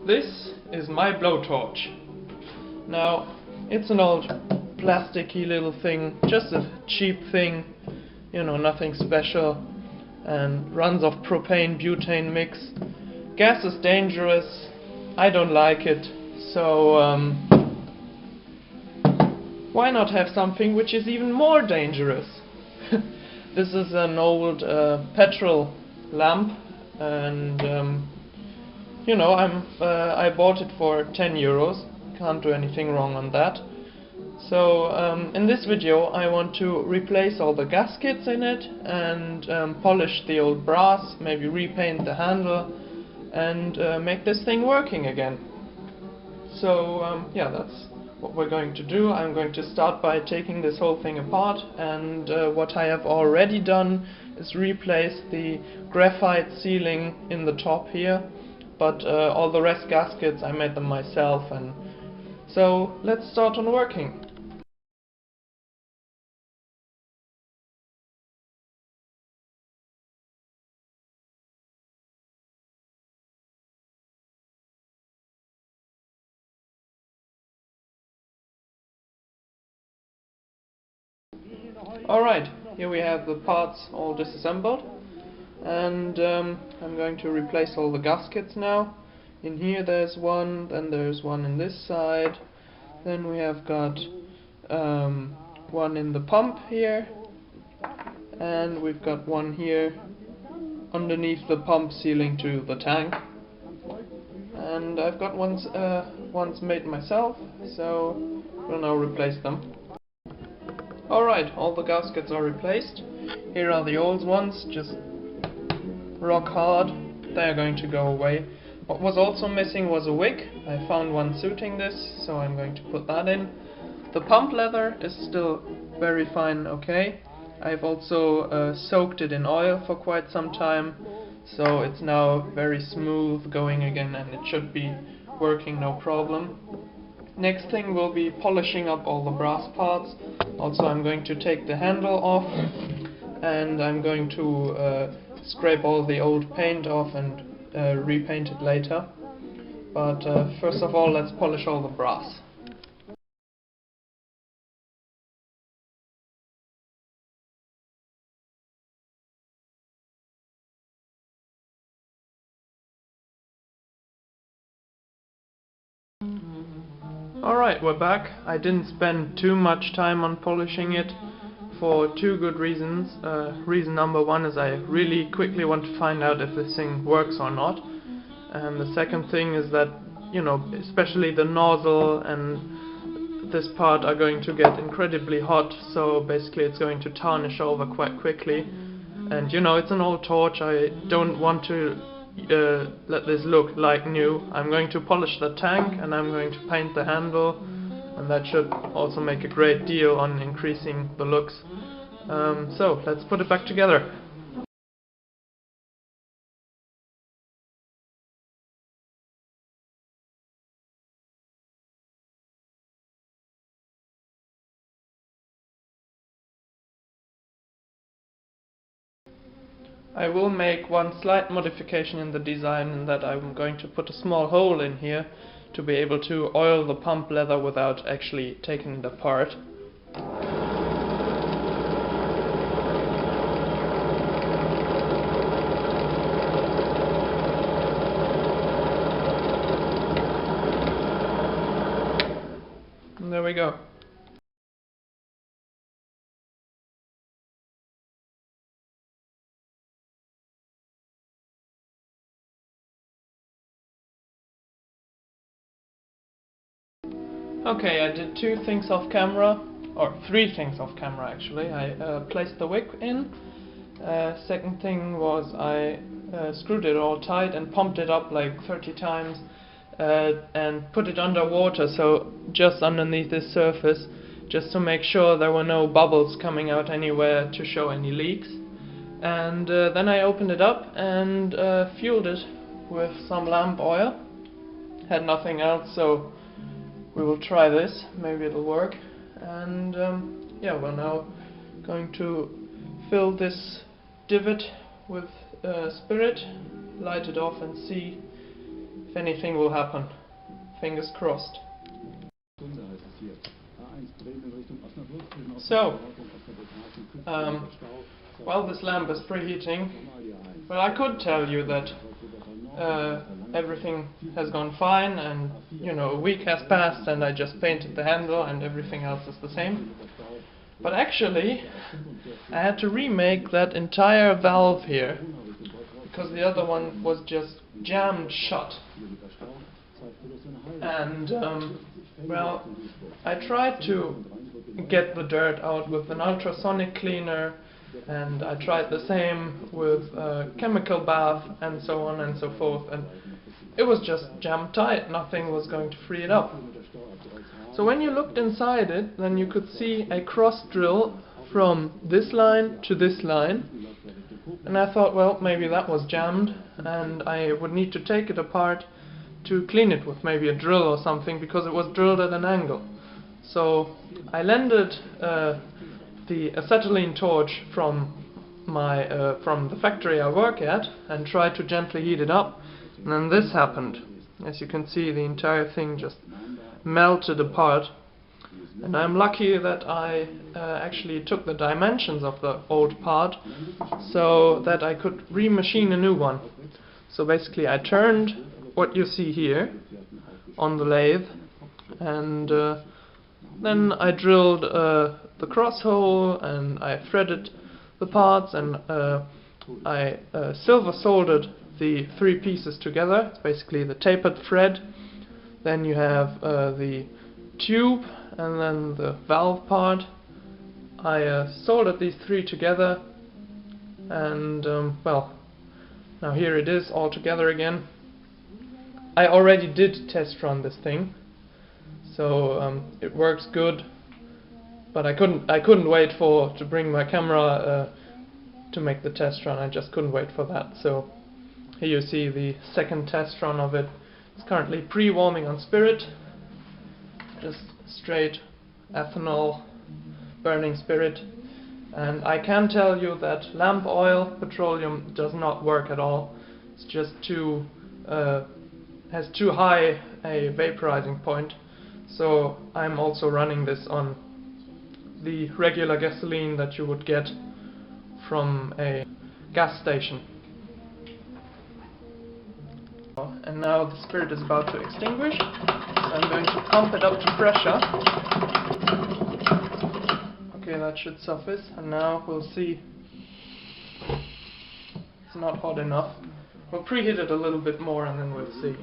This is my blowtorch. Now, it's an old plasticky little thing, just a cheap thing, you know, nothing special, and runs off propane butane mix. Gas is dangerous, I don't like it, so why not have something which is even more dangerous? This is an old petrol lamp, and you know, I bought it for 10 euros. Can't do anything wrong on that. So in this video I want to replace all the gaskets in it and polish the old brass, maybe repaint the handle and make this thing working again. So yeah, that's what we're going to do. I'm going to start by taking this whole thing apart, and what I have already done is replace the graphite sealing in the top here, but all the rest gaskets I made them myself, and so let's start on working. Alright, here we have the parts all disassembled, and I'm going to replace all the gaskets now. In here there's one, then there's one in this side, then we have got one in the pump here, and we've got one here underneath the pump sealing to the tank, and I've got ones made myself, so we'll now replace them. Alright, all the gaskets are replaced. Here are the old ones, just rock hard. They are going to go away. What was also missing was a wick. I found one suiting this, so I'm going to put that in. The pump leather is still very fine, okay. I've also soaked it in oil for quite some time, so it's now very smooth going again, and it should be working no problem. Next thing will be polishing up all the brass parts. Also I'm going to take the handle off, and I'm going to scrape all the old paint off and repaint it later. But first of all, let's polish all the brass. Alright, we're back. I didn't spend too much time on polishing it for two good reasons. Reason number one is I really quickly want to find out if this thing works or not. And the second thing is that, you know, especially the nozzle and this part are going to get incredibly hot, so basically it's going to tarnish over quite quickly. And you know, it's an old torch, I don't want to let this look like new. I'm going to polish the tank and I'm going to paint the handle, and that should also make a great deal on increasing the looks. So let's put it back together. I will make one slight modification in the design, in that I'm going to put a small hole in here to be able to oil the pump leather without actually taking it apart. And there we go. Okay, I did two things off camera, or three things off camera actually. I placed the wick in. Second thing was I screwed it all tight and pumped it up like 30 times and put it underwater, so just underneath this surface, just to make sure there were no bubbles coming out anywhere to show any leaks. And then I opened it up and fueled it with some lamp oil. Had nothing else, so we will try this, maybe it'll work. And yeah, we're now going to fill this divot with spirit, light it off and see if anything will happen. Fingers crossed. So, while this lamp is preheating, well, I could tell you that everything has gone fine, and you know, a week has passed and I just painted the handle and everything else is the same. But actually, I had to remake that entire valve here, because the other one was just jammed shut. And, well, I tried to get the dirt out with an ultrasonic cleaner, and I tried the same with a chemical bath and so on and so forth, and it was just jammed tight. Nothing was going to free it up. So when you looked inside it, then you could see a cross drill from this line to this line, and I thought, well, maybe that was jammed and I would need to take it apart to clean it with maybe a drill or something, because it was drilled at an angle. So I landed the acetylene torch from the factory I work at and tried to gently heat it up, and then this happened. As you can see, the entire thing just melted apart, and I'm lucky that I actually took the dimensions of the old part so that I could remachine a new one. So basically I turned what you see here on the lathe, and then I drilled the cross hole and I threaded the parts, and I silver soldered the three pieces together. It's basically the tapered thread, then you have the tube, and then the valve part. I soldered these three together, and well, now here it is all together again. I already did test run this thing, so it works good, but I couldn't wait to bring my camera to make the test run. I just couldn't wait for that. So here you see the second test run of it. It's currently pre-warming on spirit, just straight ethanol burning spirit, and I can tell you that lamp oil petroleum does not work at all. It's just has too high a vaporizing point. So I'm also running this on the regular gasoline that you would get from a gas station. And now the spirit is about to extinguish, so I'm going to pump it up to pressure. Okay, that should suffice, and now we'll see. It's not hot enough. We'll preheat it a little bit more and then we'll see.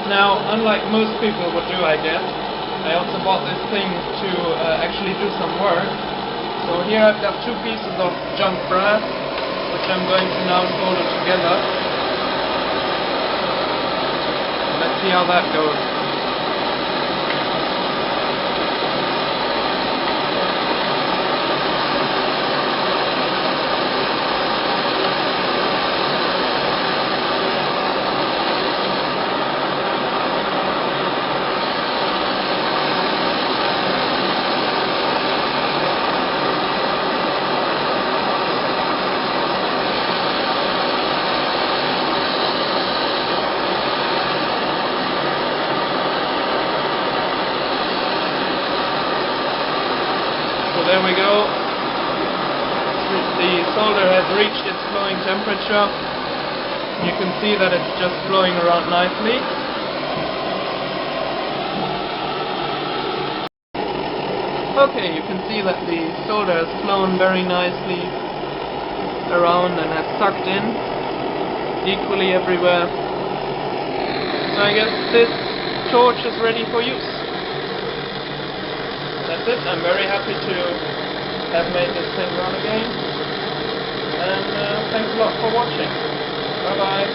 Now, unlike most people would do, I guess, I also bought this thing to actually do some work. So here I've got two pieces of junk brass, which I'm going to now solder together. Let's see how that goes. There we go. The solder has reached its flowing temperature. You can see that it's just flowing around nicely. Okay, you can see that the solder has flown very nicely around and has sucked in equally everywhere. So I guess this torch is ready for use. that's it. I'm very happy to have made this thing run again. And thanks a lot for watching. Bye bye.